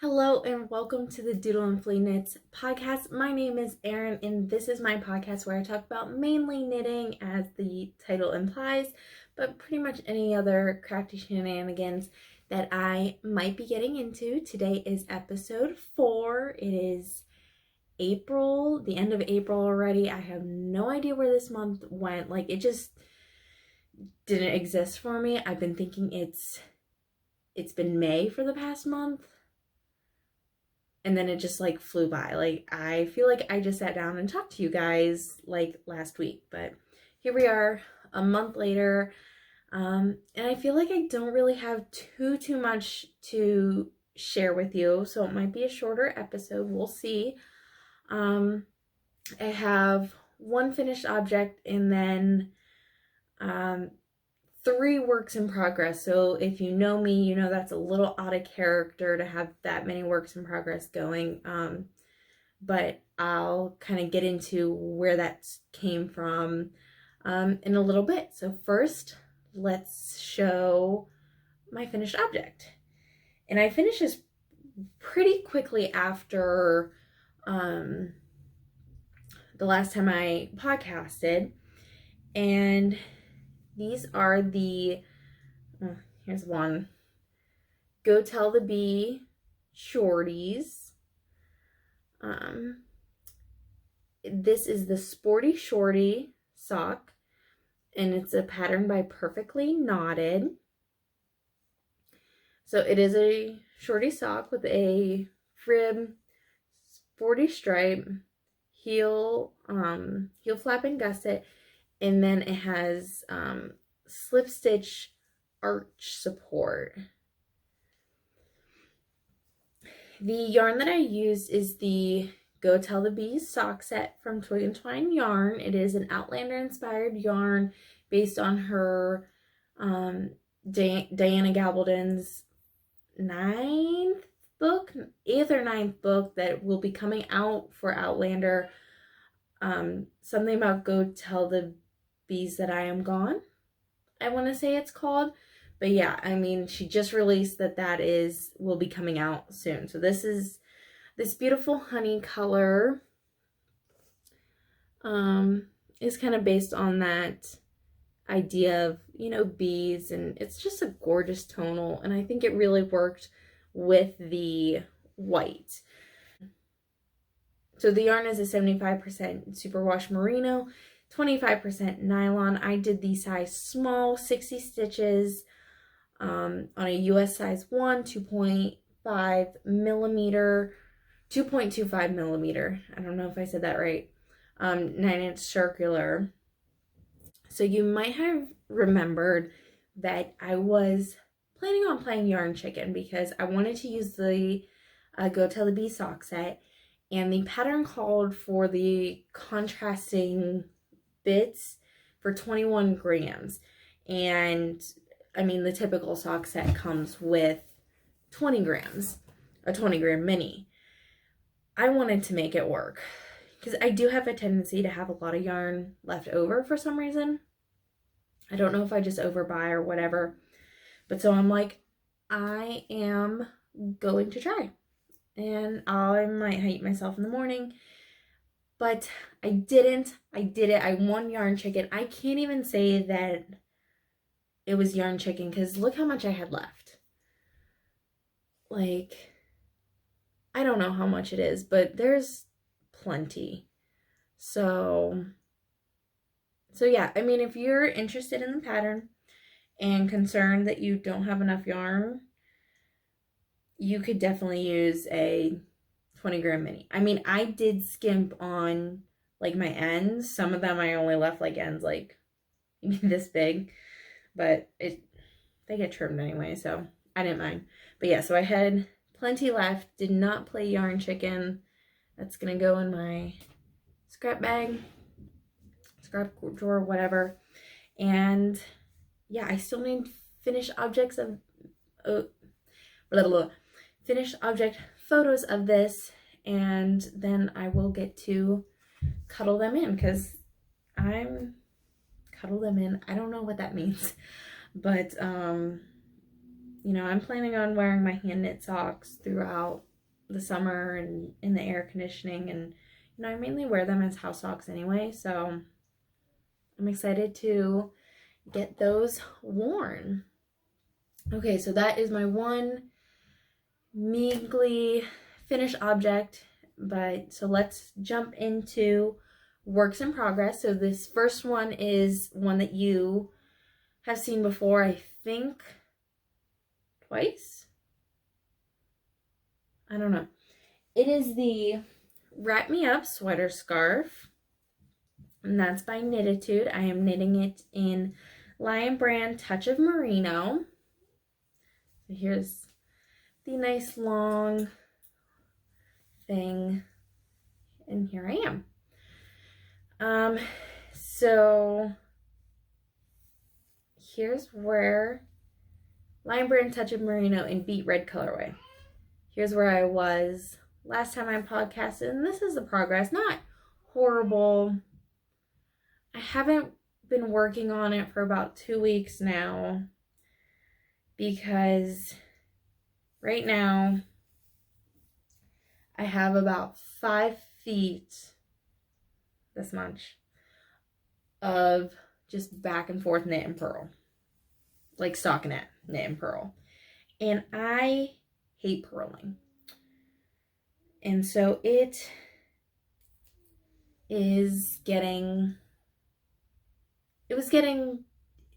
Hello and welcome to the Doodle&Flea Knits podcast. My name is Erin and this is my podcast where I talk about mainly knitting as the title implies, but pretty much any other crafty shenanigans that I might be getting into. Today is episode 4. It is April, the end of April already. I have no idea where this month went. It just didn't exist for me. I've been thinking it's been May for the past month. And then it just flew by. I feel like I just sat down and talked to you guys last week, but here we are a month later. And I feel like I don't really have too much to share with you, so it might be a shorter episode. We'll see. I have one finished object and then 3 works in progress. So if you know me, you know that's a little out of character to have that many works in progress going. But I'll kind of get into where that came from in a little bit. So first, let's show my finished object. And I finished this pretty quickly after the last time I podcasted. And these are here's one, Go Tell the Bee shorties. This is the Sporty Shorty sock, and it's a pattern by Perfectly Knotted. So it is a shorty sock with a frib, sporty stripe, heel flap and gusset, and then it has slip stitch arch support. The yarn that I used is the Go Tell the Bees sock set from Twig and Twine Yarn. It is an Outlander inspired yarn based on her Diana Gabaldon's 8th or 9th book that will be coming out for Outlander. Something about Go Tell the Bees That I Am Gone, I want to say it's called. But yeah, I mean, she just released that will be coming out soon. So this is this beautiful honey color is kind of based on that idea of, bees, and it's just a gorgeous tonal, and I think it really worked with the white. So the yarn is a 75% superwash merino, 25% nylon. I did the size small, 60 stitches on a US size 1, 2.5 millimeter, 2.25 millimeter. I don't know if I said that right. 9-inch circular. So you might have remembered that I was planning on playing Yarn Chicken because I wanted to use the Go Tell the Bee sock set, and the pattern called for the contrasting bits for 21 grams. And I mean, the typical sock set comes with 20 grams, a 20 gram mini. I wanted to make it work because I do have a tendency to have a lot of yarn left over for some reason. I don't know if I just overbuy or whatever. But so I'm like, I am going to try. And I might hate myself in the morning. But I didn't. I did it. I won Yarn Chicken. I can't even say that it was Yarn Chicken because look how much I had left. I don't know how much it is, but there's plenty. So yeah, I mean, if you're interested in the pattern and concerned that you don't have enough yarn, you could definitely use a 20 gram mini. I mean, I did skimp on my ends. Some of them I only left ends maybe this big, but they get trimmed anyway, so I didn't mind. But yeah, so I had plenty left. Did not play Yarn Chicken. That's gonna go in my scrap bag, scrap drawer, whatever. And yeah, I still need finished objects of finished object photos of this, and then I will get to cuddle them in because cuddle them in. I don't know what that means, but I'm planning on wearing my hand knit socks throughout the summer and in the air conditioning, and you know, I mainly wear them as house socks anyway, so I'm excited to get those worn. Okay, so that is my one meekly finished object, but so let's jump into works in progress. So this first one is one that you have seen before, I think twice. I don't know. It is the Wrap Me Up sweater scarf, and that's by Knititude. I am knitting it in Lion Brand Touch of Merino. So here's the nice long thing, and here I am. So here's where Lion Brand Touch of Merino in Beet Red colorway. Here's where I was last time I podcasted, and this is the progress. Not horrible. I haven't been working on it for about 2 weeks now because right now I have about 5 feet, this much, of just back and forth knit and purl. Like stockinette, knit and purl. And I hate purling. And so it was getting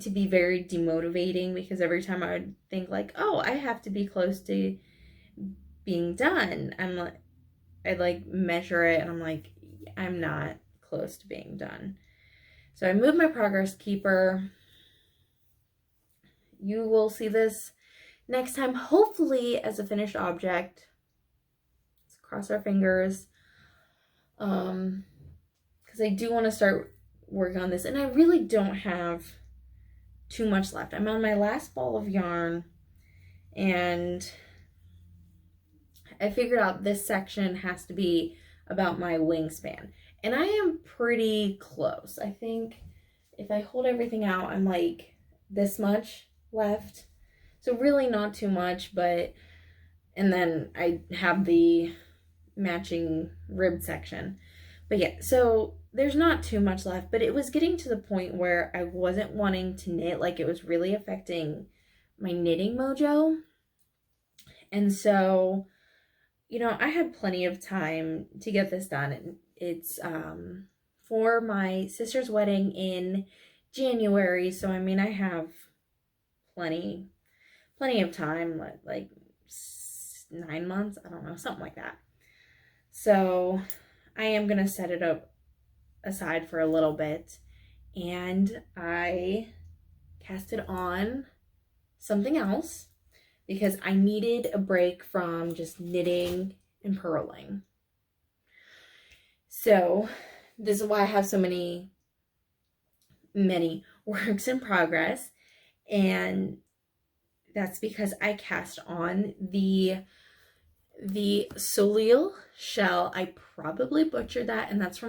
to be very demotivating, because every time I would think like, oh, I have to be close to being done, I'd like measure it and I'm like, I'm not close to being done. So I moved my progress keeper. You will see this next time, hopefully as a finished object. Let's cross our fingers. Because I do want to start working on this, and I really don't have too much left. I'm on my last ball of yarn, and I figured out this section has to be about my wingspan, and I am pretty close. I think if I hold everything out, I'm like this much left, so really not too much, but and then I have the matching rib section. But yeah, so there's not too much left, but it was getting to the point where I wasn't wanting to knit. Like, it was really affecting my knitting mojo. And so, you know, I had plenty of time to get this done. And it's for my sister's wedding in January. So, I mean, I have plenty of time, like 9 months, I don't know, something like that. So I am going to set it up aside for a little bit, and I casted on something else because I needed a break from just knitting and purling. So this is why I have so many works in progress, and that's because I cast on the Soleil shell. I probably butchered that, and that's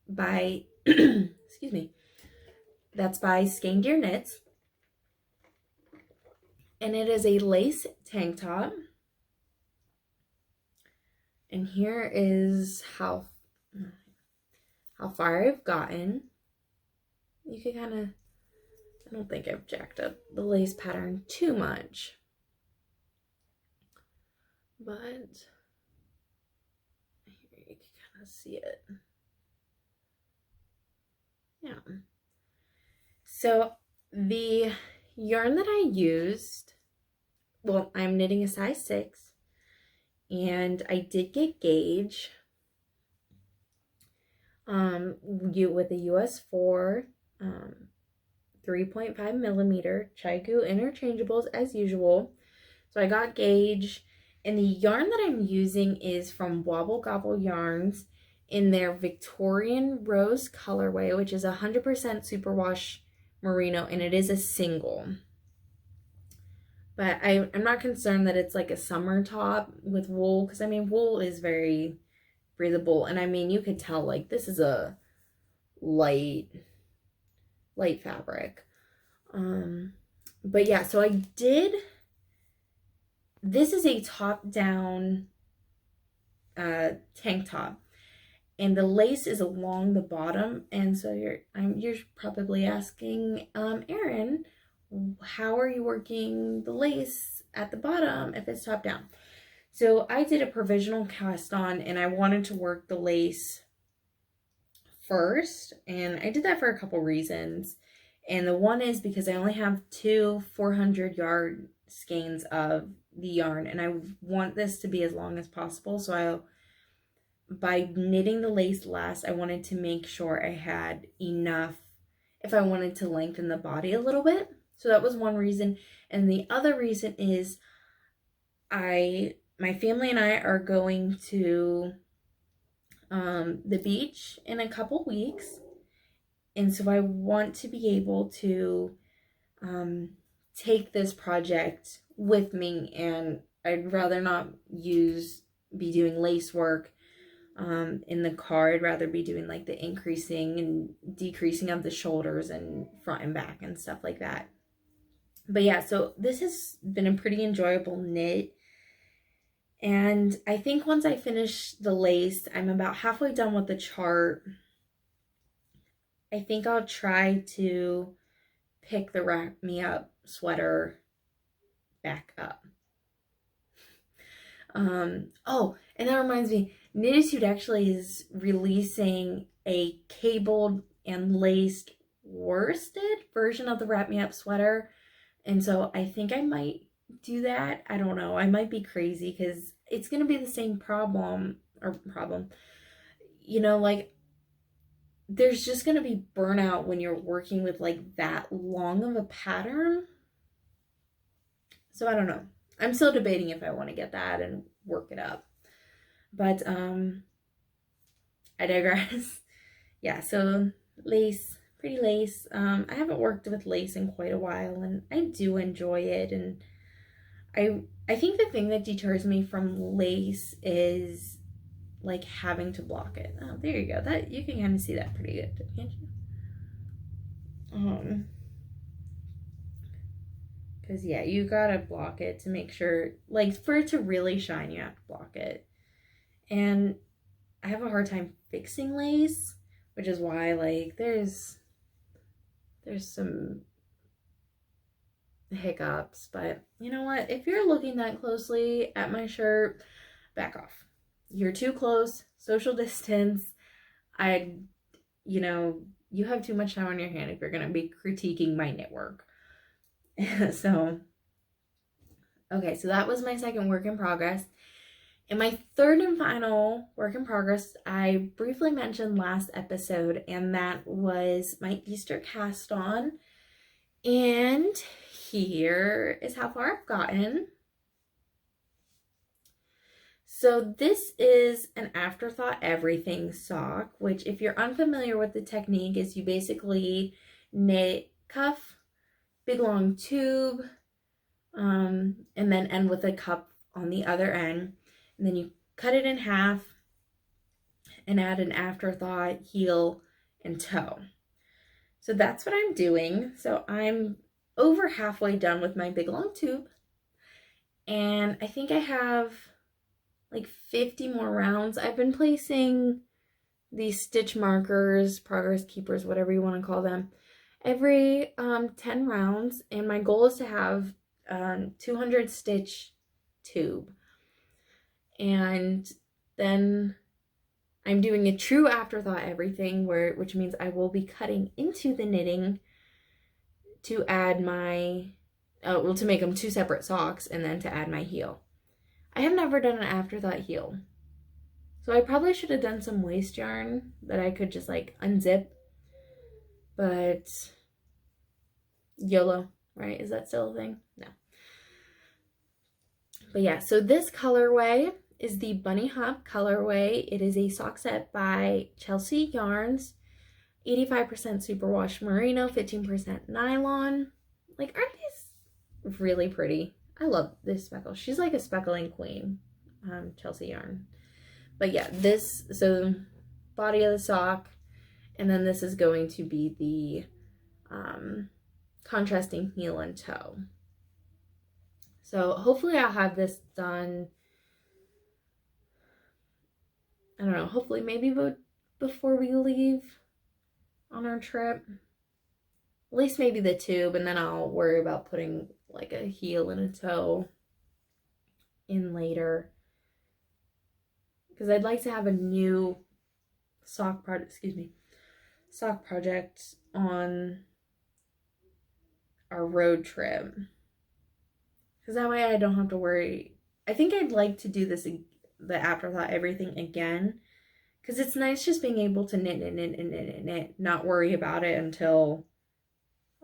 by excuse me, that's by Skein Deer Knits, and it is a lace tank top. And here is how far I've gotten. You can kind of, I don't think I've jacked up the lace pattern too much, but here you can kind of see it. Yeah. So the yarn that I used, well, I'm knitting a size 6, and I did get gauge with a US 4 3.5 millimeter Chigu interchangeables as usual. So I got gauge, and the yarn that I'm using is from Wobble Gobble Yarns in their Victorian Rose colorway, which is 100% superwash merino, and it is a single. But I'm not concerned that it's like a summer top with wool, because I mean, wool is very breathable, and I mean, you could tell like this is a light fabric. But yeah, so this is a top down tank top. And the lace is along the bottom. And so you're probably asking, Erin, how are you working the lace at the bottom if it's top down? So I did a provisional cast on, and I wanted to work the lace first, and I did that for a couple reasons. And the one is because I only have 2 400-yard skeins of the yarn, and I want this to be as long as possible. So by knitting the lace last, I wanted to make sure I had enough if I wanted to lengthen the body a little bit. So that was one reason. And the other reason is my family and I are going to the beach in a couple weeks. And so I want to be able to take this project with me, and I'd rather not be doing lace work in the car. I'd rather be doing like the increasing and decreasing of the shoulders and front and back and stuff like that. But yeah, so this has been a pretty enjoyable knit. And I think once I finish the lace, I'm about halfway done with the chart. I think I'll try to pick the Wrap Me Up sweater back up. Oh, and that reminds me, Knititude actually is releasing a cabled and laced worsted version of the Wrap Me Up sweater. And so I think I might do that. I don't know. I might be crazy because it's going to be the same problem. You know, like, there's just going to be burnout when you're working with like that long of a pattern. So I don't know. I'm still debating if I want to get that and work it up. But I digress. Yeah, so lace, pretty lace. I haven't worked with lace in quite a while, and I do enjoy it. And I think the thing that deters me from lace is like having to block it. Oh, there you go. That you can kind of see that pretty good, can't you? Because yeah, you gotta block it to make sure, like, for it to really shine, you have to block it. And I have a hard time fixing lace, which is why, like, there's some hiccups. But you know what? If you're looking that closely at my shirt, back off. You're too close. Social distance. You have too much time on your hand if you're gonna be critiquing my knit work. So, okay, so that was my second work in progress. And my third and final work in progress, I briefly mentioned last episode, and that was my Easter cast on. And here is how far I've gotten. So this is an afterthought everything sock, which, if you're unfamiliar with the technique, is you basically knit cuff, big long tube, and then end with a cup on the other end. And then you cut it in half and add an afterthought, heel, and toe. So that's what I'm doing. So I'm over halfway done with my big long tube. And I think I have like 50 more rounds. I've been placing these stitch markers, progress keepers, whatever you want to call them, every 10 rounds. And my goal is to have 200 stitch tube. And then I'm doing a true afterthought everything, which means I will be cutting into the knitting to add my, to make them 2 separate socks, and then to add my heel. I have never done an afterthought heel. So I probably should have done some waste yarn that I could just like unzip. But YOLO, right? Is that still a thing? No. But yeah, so this colorway is the Bunny Hop colorway. It is a sock set by Chelsea Yarns. 85% superwash merino, 15% nylon. Like, aren't these really pretty? I love this speckle. She's like a speckling queen, Chelsea Yarn. But yeah, so body of the sock, and then this is going to be the contrasting heel and toe. So hopefully I'll have this done I don't know, hopefully maybe before we leave on our trip. At least maybe the tube, and then I'll worry about putting like a heel and a toe in later. Because I'd like to have a new sock project on our road trip. Because that way I don't have to worry. I think I'd like to do this, the afterthought everything again. Because it's nice just being able to knit, not worry about it until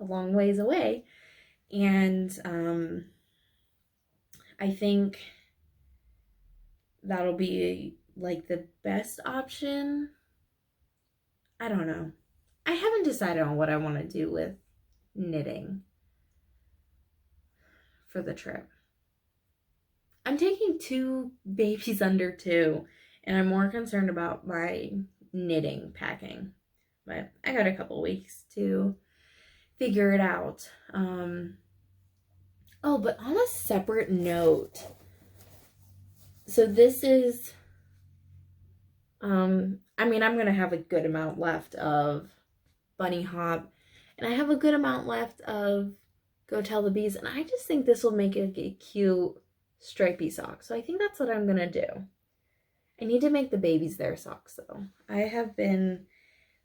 a long ways away. And I think that'll be like the best option. I don't know. I haven't decided on what I want to do with knitting for the trip. I'm taking 2 babies under 2, and I'm more concerned about my knitting packing. But I got a couple weeks to figure it out. Oh, but on a separate note, so this is, I mean, I'm going to have a good amount left of Bunny Hop, and I have a good amount left of Go Tell the Bees, and I just think this will make it a cute stripy sock. So I think that's what I'm going to do. I need to make the babies their socks, though. I have been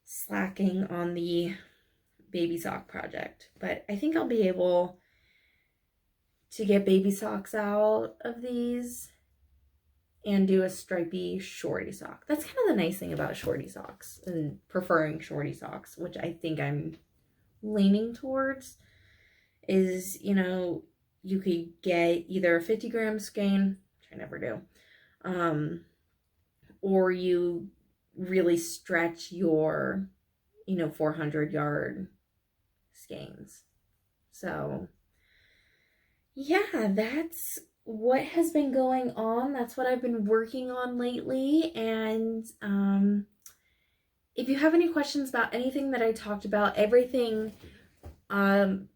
slacking on the baby sock project, but I think I'll be able to get baby socks out of these and do a stripy shorty sock. That's kind of the nice thing about shorty socks and preferring shorty socks, which I think I'm leaning towards, is, you know, you could get either a 50-gram skein, which I never do, or you really stretch your, 400-yard skeins. So yeah, that's what has been going on. That's what I've been working on lately. And if you have any questions about anything that I talked about, everything, I'm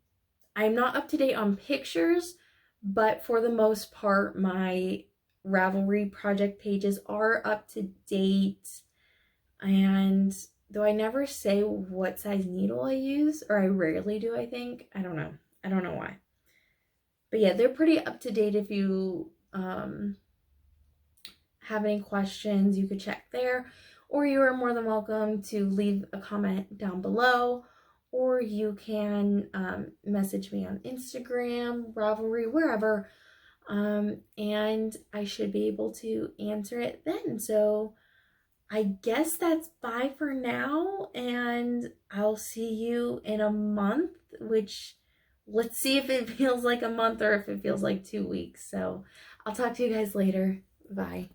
not up to date on pictures, but for the most part, my Ravelry project pages are up to date. And though I never say what size needle I use, or I rarely do, I think. I don't know why. But yeah, they're pretty up to date. If you have any questions, you could check there, or you are more than welcome to leave a comment down below, or you can message me on Instagram, Ravelry, wherever, and I should be able to answer it then. So I guess that's bye for now, and I'll see you in a month, which, let's see if it feels like a month or if it feels like 2 weeks. So I'll talk to you guys later. Bye.